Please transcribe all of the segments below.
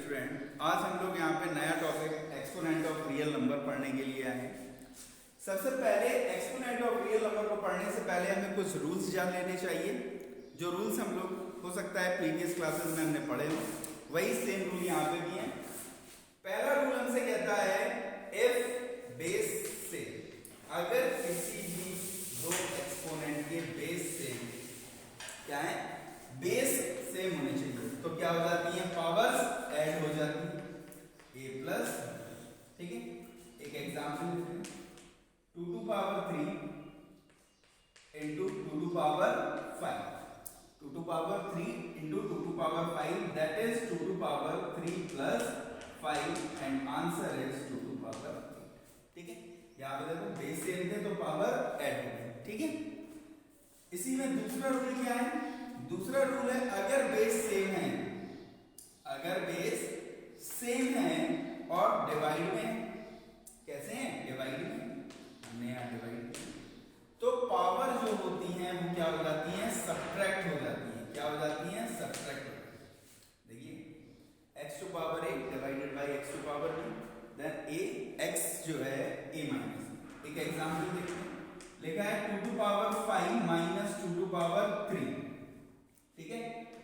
Student, आज हम लोग यहाँ पे नया topic exponent of real number पढ़ने के लिए आए हैं। सबसे पहले एक्सपोनेंट ऑफ रियल नंबर को पढ़ने से पहले हमें कुछ रूल्स जान लेने चाहिए। जो रूल्स हम लोग हो सकता है प्रीवियस क्लासेस में हमने पढ़े हो, वही सेम रूल यहाँ पे भी है। पहला रूल हमसे कहता है इफ बेस से, अगर किसी भी दो एक्सपोनेंट के बेस से क्या है, बेस सेम होने चाहिए, तो क्या हो जाती है, पावर्स ऐड हो जाती है, a प्लस, ठीक है। एक एग्जांपल लेते हैं, 2 to power 3 into 2 to power 5, 2 to power 3 into 2 to power 5, that is 2 to power 3 plus 5 and answer is 2 to power 8, ठीक है। यहाँ पे देखो बेस सेम थे तो पावर ऐड हो गई, ठीक है। इसी में दूसरा रूल क्या है, दूसरा रूल है अगर बेस सेम है, अगर बेस सेम है और डिवाइड में, कैसे हैं, डिवाइड में, हमने यहाँ डिवाइड, तो पावर जो होती हैं वो क्या हो जाती हैं, सब्ट्रैक्ट हो जाती हैं। क्या हो जाती हैं, सब्ट्रैक्ट हो जाती हैं। देखिए x to power a divided by x to power b, then a x जो है a माइनस। एक एग्जांपल देखते हैं, लिखा है 2 to power 5 minus 2 to power 3, ठीक है।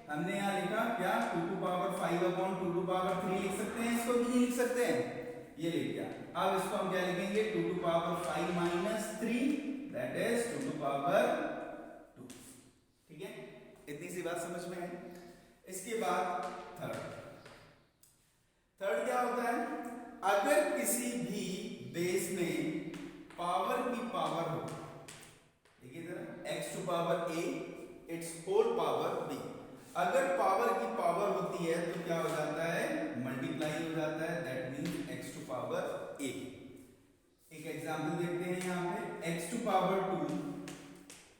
हमने यहाँ लिखा क्या, 2 to power 5 upon 2 to power 3 लिख सकते हैं, इसको भी नहीं लिख सकते हैं, ये लिख दिया। अब इसको हम क्या लिखेंगे, 2 to power 5 minus 3, that is 2 to power 2, ठीक है। इतनी सी बात समझ में है। इसके बाद थर्ड क्या होता है, अगर किसी भी बेस में पावर की पावर हो, देखिए जरा, x to power a its whole power b, अगर पावर की पावर होती है तो क्या हो जाता है, मल्टीप्लाई हो जाता है, that means x to power a। एक एग्जांपल देखते हैं यहाँ पे, x to power 2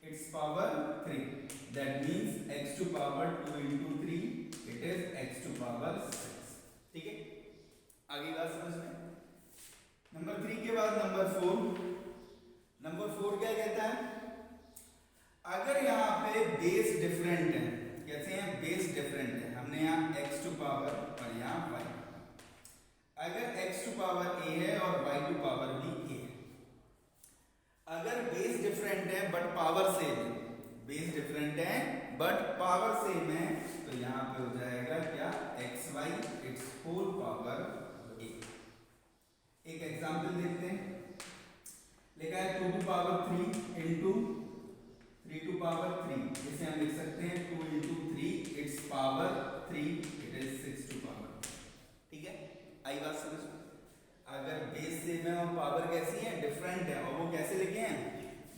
its power 3, that means x to power 2 into 3 it is x to power 6, ठीक है। आगे बात समझ में। नंबर 3 के बाद नंबर 4, नंबर 4 क्या कहता है, अगर यहाँ पे बेस डिफरेंट है, कैसे हैं, बेस डिफरेंट है, हमने यहाँ x टू पावर और यहाँ y, अगर x टू पावर a है और y to power b a है, अगर बेस डिफरेंट है बट पावर सेम है, बेस डिफरेंट है बट पावर सेम है, तो यहाँ पे हो जाएगा क्या, xy its whole power a। एक एग्जांपल देखते हैं, लिखा है 2 to power 3 into 3 to power 3, इसे हम लिख सकते हैं 2 into 3 its power 3, it is 6 to power, ठीक है। आई बात समझ में। अगर बेस सेम है और पावर कैसी है, डिफरेंट है, और वो कैसे लिखे हैं,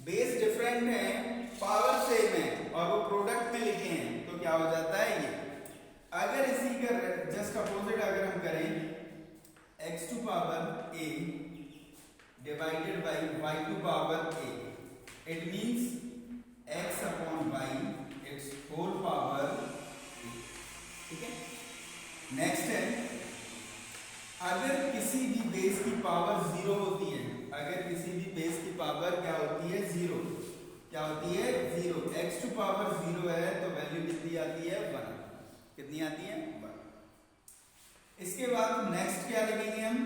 बेस डिफरेंट है, पावर सेम है और वो प्रोडक्ट में लिखे हैं, तो क्या हो जाता है ये। अगर इसी का जस्ट अपोजिट अगर हम करें, x to power a divided by y to power a, it means x upon y its whole power a, ठीक है। नेक्स्ट है, अगर किसी भी बेस की पावर 0 होती है, अगर किसी भी बेस की पावर क्या होती है, 0, क्या होती है, 0, x टू पावर 0 है तो वैल्यू कितनी आती है, 1, कितनी आती है, 1। इसके बाद नेक्स्ट क्या लिखेंगे हम,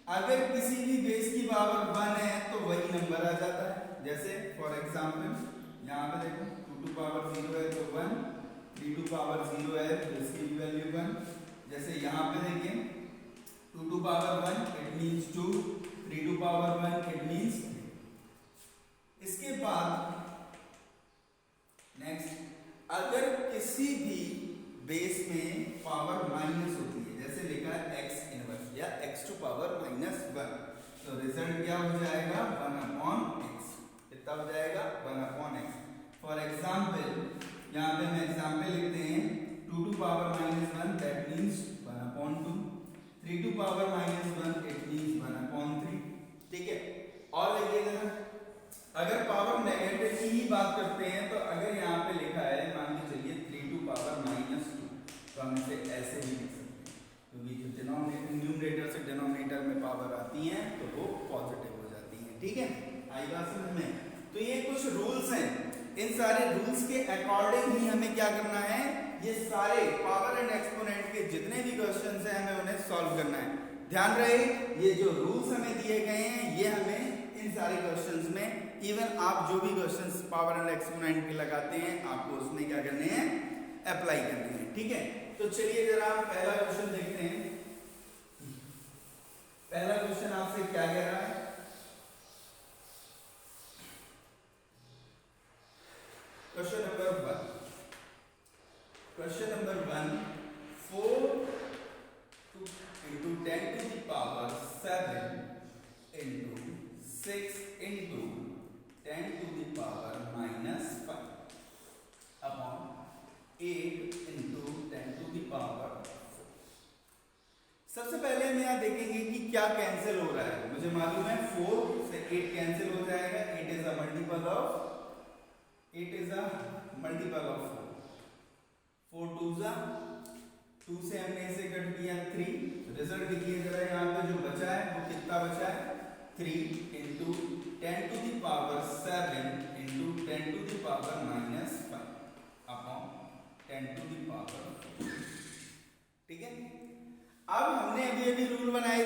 अगर किसी भी बेस की पावर 1 है तो वही नंबर आ जाता है। जैसे फॉर एग्जांपल यहाँ पे देखो, 2 टू पावर 0 है तो 1, 3 टू पावर 0 है तो इसकी भी वैल्यू 1। जैसे यहाँ पे देखिए 2 to power 1 it means 2, 3 to power 1 it means 3। इसके बाद नेक्स्ट, अगर किसी भी बेस में पावर माइनस होती है, जैसे लिखा है x इनवर्स या x टू पावर -1, तो रिजल्ट क्या हो जाएगा, 1 अपॉन x, कितना हो जाएगा, 1 अपॉन x। फॉर एग्जांपल यहाँ पे हम एग्जांपल लिखते हैं, 2 to power -1 that means 1 upon 2, 3 to power -1 it means 1 upon 3, ठीक है। और देखिए अगर पावर नेगेटिव की ही बात करते हैं, तो अगर यहाँ पे लिखा है, मान के चलिए 3 टू पावर -2, तो हम इसे ऐसे भी लिख सकते हैं, क्योंकि जो डिनोमिनेटर न्यूमरेटर से डिनोमिनेटर में पावर आती हैं तो वो पॉजिटिव हो जाती हैं, ठीक है। आई बात समझ में। तो ये कुछ रूल्स हैं, इन सारे रूल्स के अकॉर्डिंग ही हमें क्या करना है, ये सारे पावर एंड एक्सपोनेंट के जितने भी क्वेश्चंस हैं हमें उन्हें सॉल्व करना है। ध्यान रहे ये जो रूल्स हमें दिए गए हैं ये हमें इन सारे क्वेश्चंस में, इवन आप जो भी क्वेश्चंस पावर एंड एक्सपोनेंट के लगाते हैं आपको उसमें क्या करने हैं, अप्लाई करने हैं। ठीक है, तो चलिए जरा पहला क्वेश्चन देखते हैं। पहला क्वेश्चन आपसे क्या कह रहा है, question number 1, 4 into 10 to the power 7 into 6 into 10 to the power minus 5 upon 8 into 10 to the power 4। सबसे पहले हम यहाँ देखेंगे कि क्या कैंसिल हो रहा है। मुझे मालूम है 4 से 8 कैंसिल हो जाएगा, 8 is a multiple of 4, 4 2 जा 2 से हमने इसे कट किया 3, रिजल्ट देखिए जरा यहाँ पे जो बचा है वो कितना बचा है, 3 into 10 to the power 7 into 10 to the power minus 5 upon 10 to the power 4। ठीक है, अब हमने अभी रूल बनाया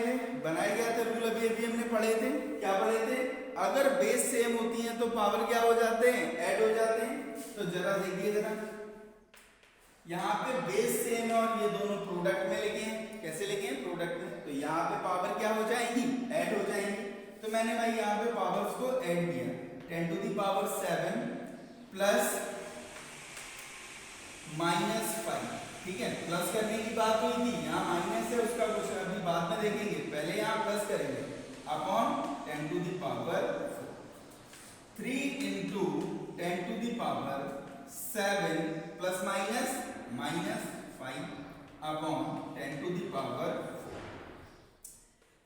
गया था रूल अभी हमने पढ़े थे। क्या पढ़े थे, अगर बेस सेम होती है तो पावर क्या हो जाते हैं, ऐड हो जाते हैं। तो जरा देखिए जरा यहाँ पे बेस सेम है और ये दोनों प्रोडक्ट में लिखे हैं। कैसे लिखे हैं, प्रोडक्ट में, तो यहाँ पे पावर क्या हो जाएगी, ऐड हो जाएंगी। तो मैंने भाई यहाँ पे पावर्स को ऐड किया, 10 to the power 7 plus minus 5। ठीक है, प्लस करने की बात हुई थी, यहाँ माइनस है उसका कुछ अभी बाद में देखेंगे, पहले यहाँ प्लस करेंगे upon 10 to the power 4, 3 into 10 to the power 7 plus minus 5 upon 10 to the power 4।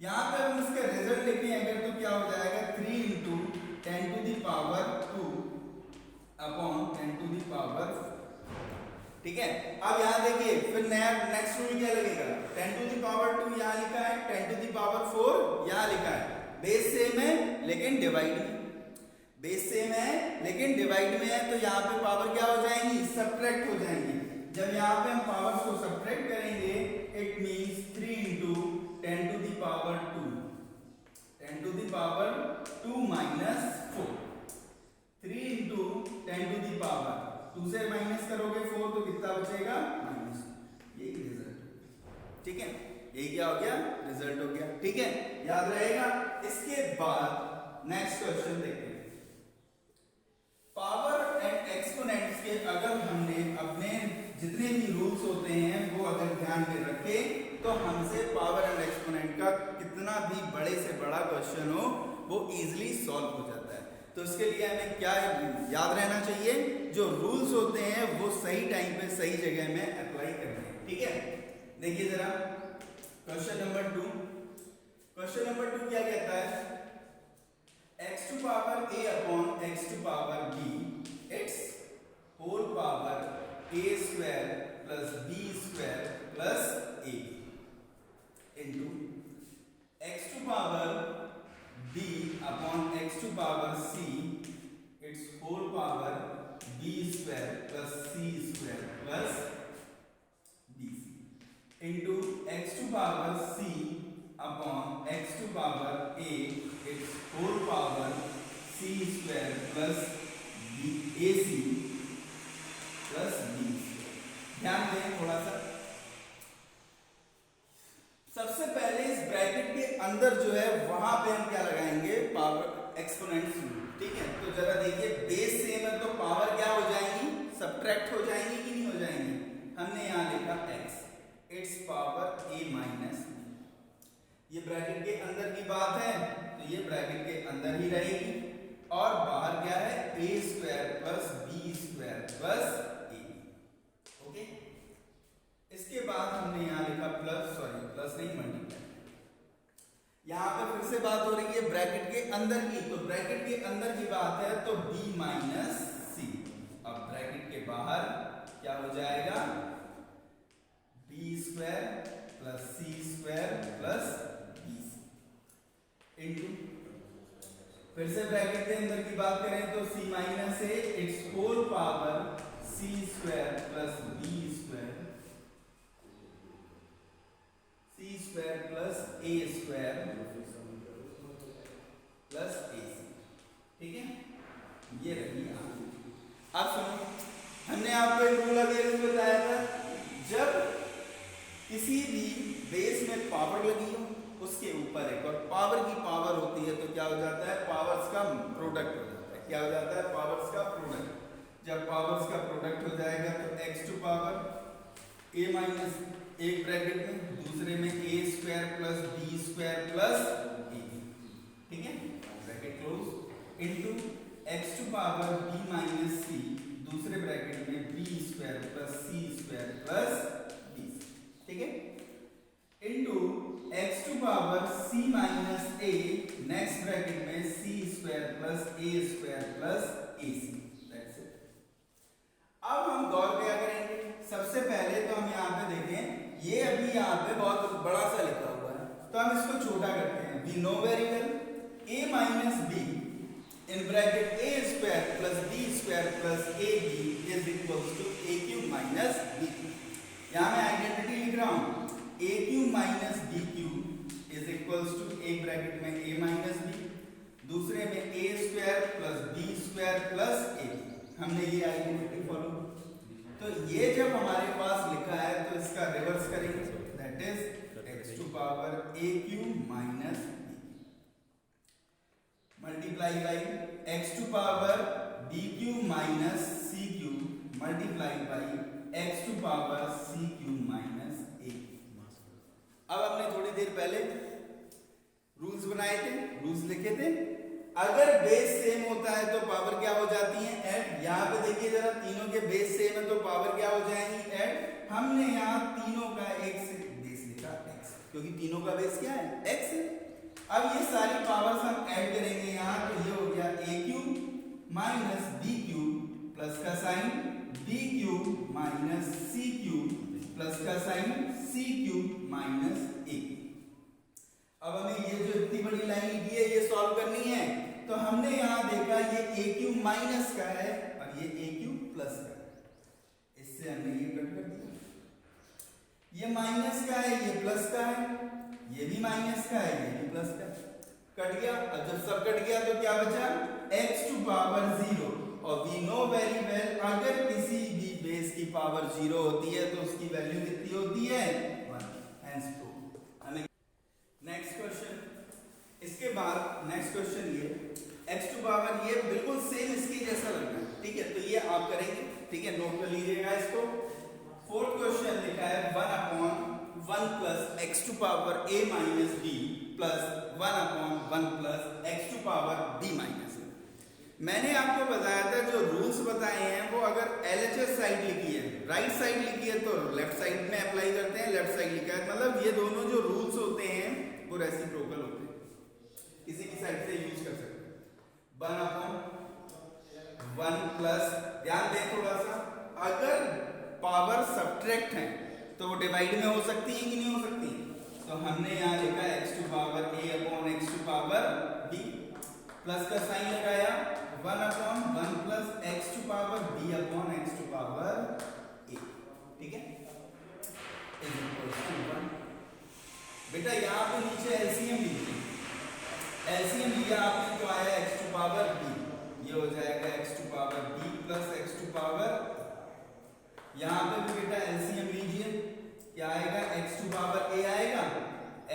यहाँ पे हम इसका रिजल्ट लिखें अगर तो क्या हो जाएगा, 3 into 10 to the power 2 upon 10 to the power 4। ठीक है, अब यहाँ देखिए फिर नया नेक्स्ट रूल क्या लगेगा, 10 to the power 2 यहाँ लिखा है, 10 to the power 4 यहाँ लिखा है। बेस सेम है लेकिन डिवाइड में, बेस सेम है लेकिन डिवाइड में है, तो यहाँ पे पावर क्या हो जाएंगी, सब्ट्रैक्ट हो जाएंगी। जब यहाँ पे हम पावर्स को सब्ट्रैक्ट करेंगे it means 3 into 10 to the power 2, 10 to the power 2 minus 4, 3 into 10 to the power 2 से माइनस करोगे 4 तो कितना बचेगा, माइनस। यही रिजल्ट। ठीक है, यही क्या हो गया, रिजल्ट हो गया। ठीक है, याद रहेगा। इसके बाद नेक्स्ट क्वेश्चन देखते हैं। पावर एंड एक्सपोनेंट्स के अगर हमने अपने जितने भी रूल्स होते हैं वो अगर ध्यान में रखे तो हमसे पावर एंड एक्सपोनेंट का कितना भी बड़े से बड़ा क्वेश्चन हो वो इजीली सॉल्व हो जाता है। तो इसके लिए हमें क्या याद रहना चाहिए, जो रूल्स होते हैं वो सही टाइम पे सही जगह में अप्लाई करने हैं। ठीक है, देखिए जरा क्वेश्चन नंबर 2, क्वेश्चन नंबर 2 क्या कहता है, x to power a upon x to power b its whole power a square plus b square plus a into x to power b upon x to power c its whole power b square plus c square plus bc into x to power c upon x to power a its whole power c square plus ac plus b। ध्यान दें थोड़ा सा, सबसे पहले इस bracket के अंदर जो है वहां पे हम क्या लगाएंगे, पावर एक्सपोनेंट्स। ठीक है, तो जरा देखिए बेस सेम है तो पावर क्या हो जाएंगी, सब्ट्रैक्ट हो जाएंगी कि नहीं हो जाएंगी। हमने यहाँ लिखा x it's power a minus, ये ब्रैकेट के अंदर की बात है तो ये ब्रैकेट के अंदर ही रहेगी, और बाहर क्या है, a square plus b square plus a। Okay, इसके बाद हमने यहाँ लिखा प्लस नहीं मल्टीप्लाई। यहाँ पे फिर से बात हो रही है ब्रैकेट के अंदर की, तो ब्रैकेट के अंदर की बात है तो b माइनस सी। अब ब्रैकेट के बाहर क्या हो जाएगा, b square plus C square plus into, फिर से ब्रैकेट के अंदर की बात करें तो c minus A it's whole power c square plus b square plus A square plus A C. ठीक है, ये रही आप सुनो, हमने आपको एक रूल अभी बताया था, जब किसी भी बेस में पावर लगी हो उसके ऊपर एक और पावर की पावर होती है तो क्या हो जाता है, पावर्स का प्रोडक्ट हो जाता है। क्या हो जाता है, पावर्स का प्रोडक्ट। जब पावर्स का प्रोडक्ट हो जाएगा तो X to power A minus, एक ब्रैकेट में, दूसरे में A square plus B square plus A, ठीक है, bracket close, into X to power B minus C, दूसरे ब्रैकेट में B square plus C square plus B, ठीक है, into X to power C minus A, next bracket में C square plus A square plus A C. अब हम गौर क्या करेंगे, सबसे पहले तो हम यहाँ पे देखें, ये अभी यहाँ पे बहुत बड़ा सा लिखा हुआ है तो हम इसको छोटा करते हैं। We know very well a minus B in bracket a square plus b square plus ab is equals to a cube minus b। यहाँ मैं आइडेंटिटी लिख रहा हूँ, a cube minus b cube is equals to एक bracket में a minus b, दूसरे में a square plus b square plus ab। हमने ये आइडेंटिटी फॉलो, तो ये जब हमारे पास लिखा है तो इसका रिवर्स करेंगे, that is x to power a cube minus b multiply by x to power b cube minus c cube multiply by x to power c cube minus a। अब हमने थोड़ी देर पहले रूल्स बनाए थे, रूल्स लिखे थे, अगर बेस सेम होता है तो पावर क्या हो जाती है, ऐड। यहाँ पे देखिए जरा, तीनों के बेस सेम है तो पावर क्या हो जाएंगी, ऐड। हमने यहाँ तीनों का एक से बेस लिखा x, क्योंकि तीनों का बेस क्या है, x है। अब ये सारी पावर्स हम ऐड करेंगे यहाँ, तो ये हो गया a cube minus b cube plus का sign b cube minus c cube plus का sign c cube minus a। अब हमें ये जो इतनी बड़ी लाइन लिखी है ये सॉल्व करनी है, तो हमने यहाँ देखा ये a क्यूब माइनस का है और ये a क्यूब प्लस का है, इससे हमने ये कट कर दिया। ये माइनस का है, ये प्लस का है, ये भी माइनस का है, ये भी प्लस का है, कट गया। अब जब सब कट गया तो क्या बचा, x टू पावर 0, और वी नो वेरी वेल अगर किसी भी बेस की पावर 0 होती है तो उसकी वैल्यू कितनी होती है, 1। Hence prove. हमें नेक्स्ट क्वेश्चन, इसके बाद नेक्स्ट क्वेश्चन ये x टू पावर, ये बिल्कुल सेम इसके जैसा लगना है, ठीक है, तो ये आप करेंगे, ठीक है, नोट कर लीजिएगा इसको। फोर्थ क्वेश्चन लिखा है 1/1 plus x to power a minus b plus 1/1 plus x to power b minus a। मैंने आपको बताया था जो रूल्स बताए हैं वो अगर LHS साइड लिखी है, राइट साइड लिखी है तो लेफ्ट साइड में अप्लाई करते हैं, लेफ्ट साइड लिखा है मतलब ये दोनों जो रूल्स होते हैं वो रेसिप्रोकल होते हैं, किसी की साइड से यूज कर सकते हैं। 1/1 प्लस, ध्यान दें थोड़ा सा, अगर पावर सब्ट्रैक्ट है तो वो डिवाइड में हो सकती है कि नहीं हो सकती, तो हमने यहाँ लिखा x to power a upon x to power b, plus का साइन लगाया 1/1 plus x to power b upon x to power a, ठीक है, इज इक्वल टू 1। बेटा यहाँ पे नीचे एलसीएम लीजिए, एलसीएम लिया आपने तो आया x टू पावर b, ये हो जाएगा x to power b plus x to power, यहाँ पे भी बेटा एलसीएम लीजिए, क्या आएगा, x टू पावर a आएगा,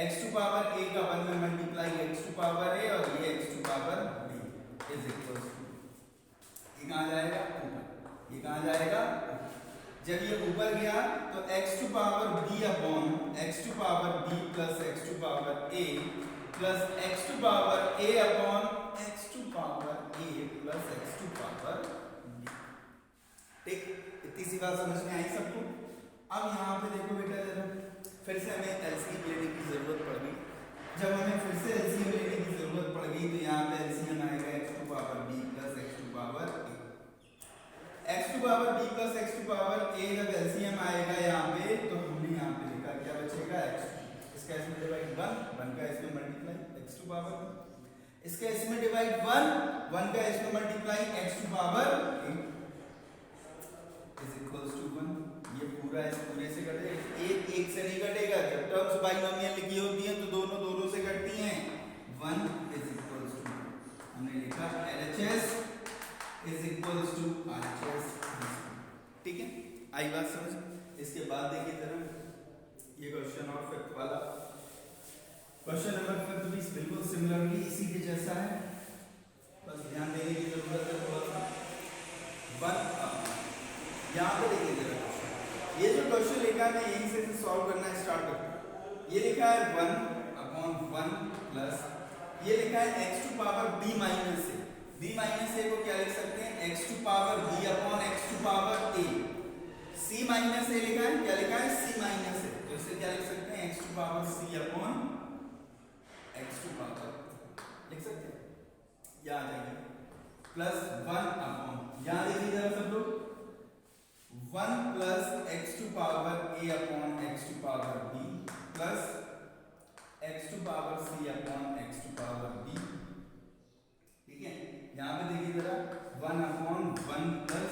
x टू पावर a का 1 में multiply x to power a और ये x to power b is equal to, ये कहाँ जाएगा, ऊपर, ये कहाँ जाएगा, जब ये ऊपर गया तो x to power b upon x to power b plus x to power a plus x to power a upon x to power a plus x to power b, ठीक, इतनी सी बात समझ में आई सबको। अब यहाँ पे देखो बेटा जरा, फिर से हमें एलसीएम लेने की जरूरत पड़ गई, जब हमें फिर से एलसीएम लेने की जरूरत पड़ गई तो यहाँ पे एलसीएम आएगा x to power b plus x to power a, x to power b plus x to power a जब एलसीएम आएगा यहाँ पे तो हमने यहाँ पे लिखा क्या बचेगा, x, इसका इसमें डिवाइड 1 का इसमें मल्टीप्लाई x टू पावर, इसका इसमें डिवाइड 1 का इसमें multiply x to power a is equals to 1। ये पूरा इस पूरे से कटेगा, एक से नहीं कटेगा, जब टर्म्स बाइनोमियल लिखी क्वेश्चन नंबर 5 बिल्कुल सिमिलरली इसी के जैसा है, बस ध्यान देने की जरूरत है थोड़ा सा। यहाँ पे देखिए जरा क्वेश्चन, ये जो क्वेश्चन लिखा है मैं यहीं से सॉल्व करना स्टार्ट करता हूँ। ये लिखा है 1/1 प्लस ये लिखा है x to power b minus a। b minus a को क्या लिख सकते हैं, x to power b upon x to power a। c minus a लिखा है, क्या लिखा है, c माइनस a, तो इसे क्या लिख सकते हैं, x to power c upon x to power लिख सकते हैं, यहाँ आ जाएगी प्लस 1 अपॉन, यहाँ देखिए जरा सब लोग, 1 plus x to power a upon x to power b plus x to power c upon x to power b। ठीक है, यहाँ पे देखिए जरा 1 upon 1 plus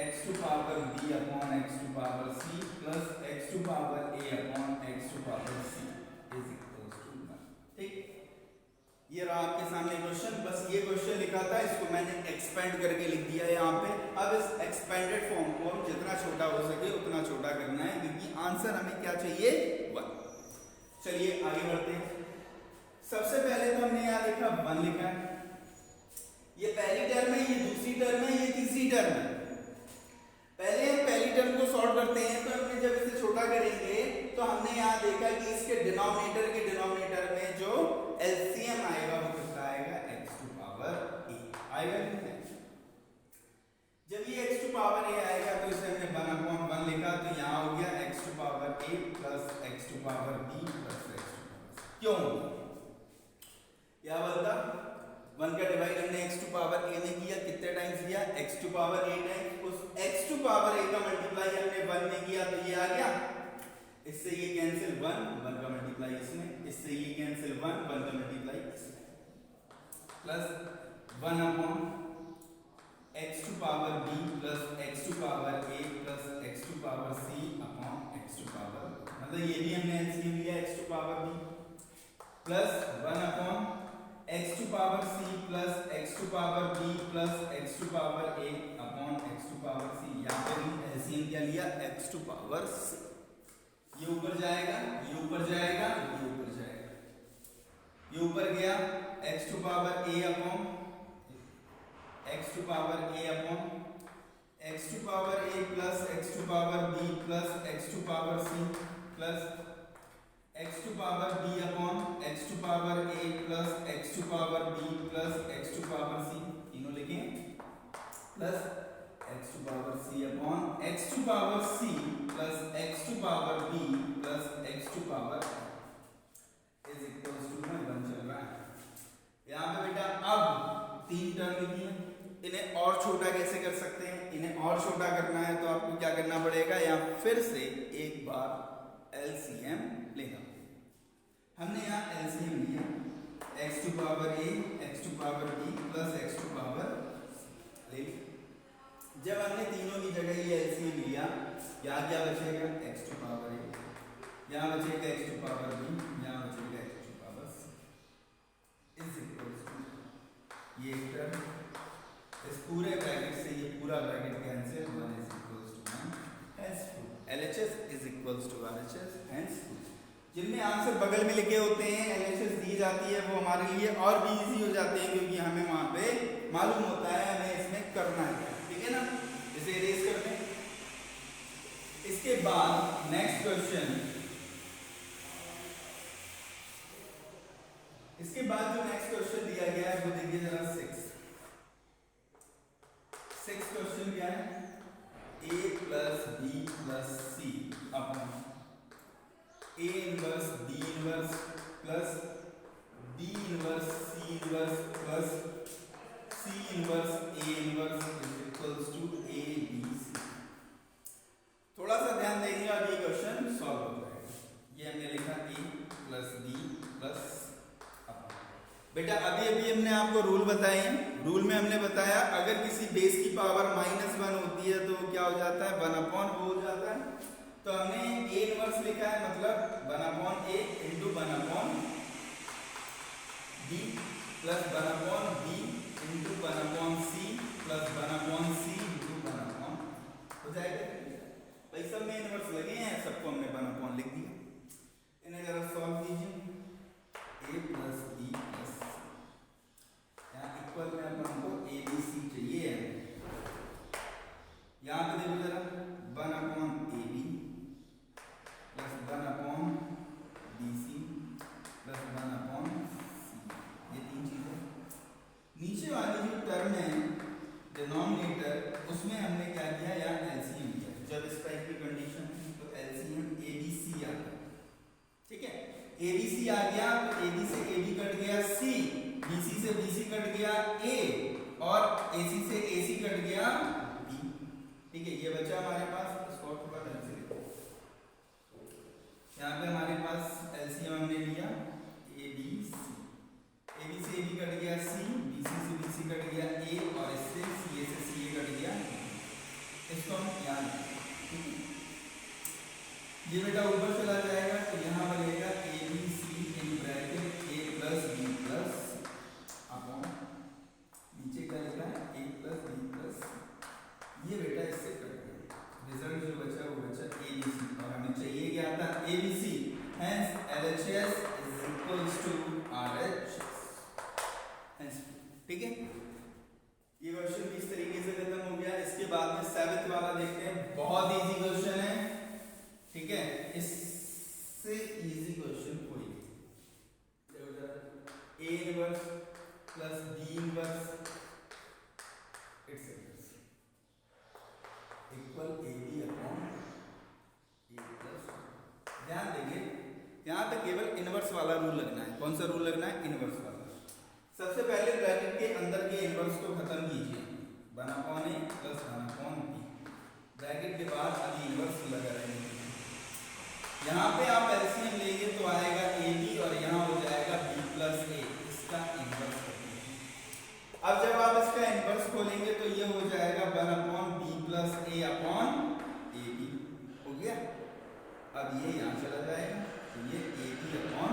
x to power b upon x to power c plus x to power a upon x to power c is equals to 1। ठीक, ये रहा आपके सामने क्वेश्चन। बस ये क्वेश्चन लिखा था, इसको मैंने एक्सपेंड करके लिख दिया है यहाँ पे। अब इस एक्सपेंडेड फॉर्म को हम जितना छोटा हो सके उतना छोटा करना है, क्योंकि आंसर हमें क्या चाहिए, 1। चलिए आगे बढ़ते हैं। सबसे पहले तो हमने यहाँ लिखा 1 लिखा है, ये पहली टर्म है, ये दूसरी टर्म है, ये तीसरी टर्म है। पहले हम पहली टर्म को सॉल्व करते हैं, तो हमने जब इसे छोटा करेंगे तो हमने यहाँ देखा कि इसके डिनोमिनेटर के डिनोमिनेटर में जो एलसीएम आएगा वो कितना आएगा, x टू पावर a आएगा। जब ये x टू पावर a आएगा तो इसे हमने 1/1 लिखा, तो यहाँ हो गया x to power a plus x to power b plus x to power c। क्यों क्या बनता, 1 का डिवाइड हमने x टू पावर a में किया, कितने टाइम्स किया, x to power a times, उस x टू पावर a का मल्टीप्लाई हमने 1 में किया तो ये आ गया, इससे ये कैंसिल 1 का मल्टीप्लाई इसमें, इससे ये कैंसिल 1 का मल्टीप्लाई इसमें, plus 1 upon x to power b plus x to power a plus x to power c upon x to power, मतलब ये भी हमने एलसीएम लिया x to power b plus 1 upon x to power c plus x to power b plus x to power a upon x to power c। यहाँ पे भी LCM क्या लिया, x टू पावर c। ये ऊपर जाएगा, ये ऊपर जाएगा, ये ऊपर जाएगा, ये ऊपर गया x to power a upon x to power a upon x to power a plus x to power b plus x to power c plus x to power b upon x to power a plus x to power b plus x to power c, तीनों लिखें, plus x to power c upon x to power c plus x to power b plus x to power is equals to 1 चल रहा है। यहाँ पे बेटा अब 3 term लिखी है, इन्हें और छोटा कैसे कर सकते हैं, इन्हें और छोटा करना है तो आपको क्या करना पड़ेगा, यहाँ फिर से एक बार एलसीएम लेना। हमने यहाँ एलसीएम लिया, x to power a x to power b plus x to power ले लिया। जब हमने तीनों की जगह ये एलसीएम लिया, यहाँ क्या बचेगा, x टू पावर a, यहाँ बचेगा x टू पावर b, यहाँ बचेगा x to power c is equals to ये टर्म, इस पूरे ब्रैकेट से ये पूरा bracket cancel, 1 is equals to 1, hence LHS is equals to RHS, hence जिनमें आंसर बगल में लिखे होते हैं, LHS दी जाती है, वो हमारे लिए और भी इजी हो जाते हैं, क्योंकि हमें वहां पे मालूम होता है हमें इसमें करना है, ठीक है ना। इसे इरेज कर दें। इसके बाद नेक्स्ट क्वेश्चन, इसके बाद जो नेक्स्ट क्वेश्चन दिया गया है वो देखिए जरा 6 क्वेश्चन क्या है, a plus b plus c upon a inverse b inverse plus b inverse c inverse plus c inverse a inverse is equals to a b c। थोड़ा सा ध्यान देंगे और ये क्वेश्चन सॉल्व हो जाएगा। ये हमने लिखा a प्लस b प्लस, बेटा अभी हमने आपको रूल बताए हैं। रूल में हमने बताया अगर किसी बेस की पावर -1 होती है तो क्या हो जाता है, 1/4 हो जाता है। तो हमने a इनवर्स लिखा है, मतलब 1/a into 1/b plus 1/b into 1/c plus 1/c into 1/, हो जाएगा भाई। सब में इनवर्स लगे हैं, सबको हमने 1/, लिख दिया। इन्हें जरा सॉल्व कीजिए। ABC आ गया तो AB से AB कट गया C, BC से BC कट गया A और AC से AC कट गया B। ठीक है, ये बचा हमारे पास। इसको थोड़ा ढंग से लिखो। यहाँ पे हमारे पास LCM हमने लिया ABC, AB से AB कट गया C, BC से BC कट गया A और इससे CA से CA कट गया। इसको हम यहाँ लिखेंगे। ये बेटा ऊपर चला जाएगा तो यहाँ बनेगा ABC in bracket A plus B plus upon नीचे क्या लिखा है A प्लस B प्लस, ये बेटा इससे कट गया। रिजल्ट जो बचा वो बचा ABC और हमें चाहिए क्या था ABC, hence LHS is equals to RHS। ठीक है, ये क्वेश्चन किस तरीके से खत्म हो गया। इसके बाद में 7th वाला देखते हैं, बहुत इजी क्वेश्चन है। ठीक है, इससे इजी क्वेश्चन कोई नहीं। A inverse plus B inverse it's equal AB upon A plus. ध्यान देंगे यहाँ पे केवल इनवर्स वाला रूल लगना है। कौन सा रूल लगना है? इनवर्स वाला। सबसे पहले ब्रैकेट के अंदर के इनवर्स को खत्म कीजिए, 1 upon A plus 1 upon B। Bracket के बाद अभी इनवर्स लगा रहेंगे। यहाँ पे आप एलसीएम लेंगे तो आएगा AB और यहाँ हो जाएगा B प्लस A, इसका इनवर्स करेंगे। अब जब आप इसका इनवर्स खोलेंगे तो ये हो जाएगा 1 upon B plus A upon AB। हो गया। अब ये यहाँ चला जाएगा तो ये AB upon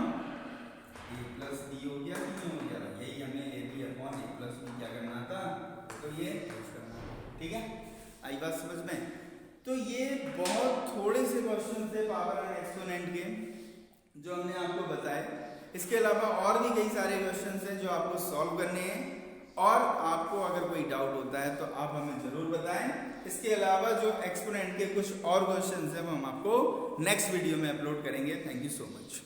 A plus B हो गया। क्यों हो गया? यही हमें AB upon A plus B क्या करना था, तो ये यूज करना। ठीक है, आई बात समझ में। तो ये बहुत थोड़े से क्वेश्चन थे पावर एंड एक्सपोनेंट के जो हमने आपको बताए। इसके अलावा और भी कई सारे क्वेश्चन हैं जो आपको सॉल्व करने हैं, और आपको अगर कोई डाउट होता है तो आप हमें जरूर बताएं। इसके अलावा जो एक्सपोनेंट के कुछ और क्वेश्चन हैं वो हम आपको नेक्स्ट वीडियो में अपलोड करेंगे। Thank you so much.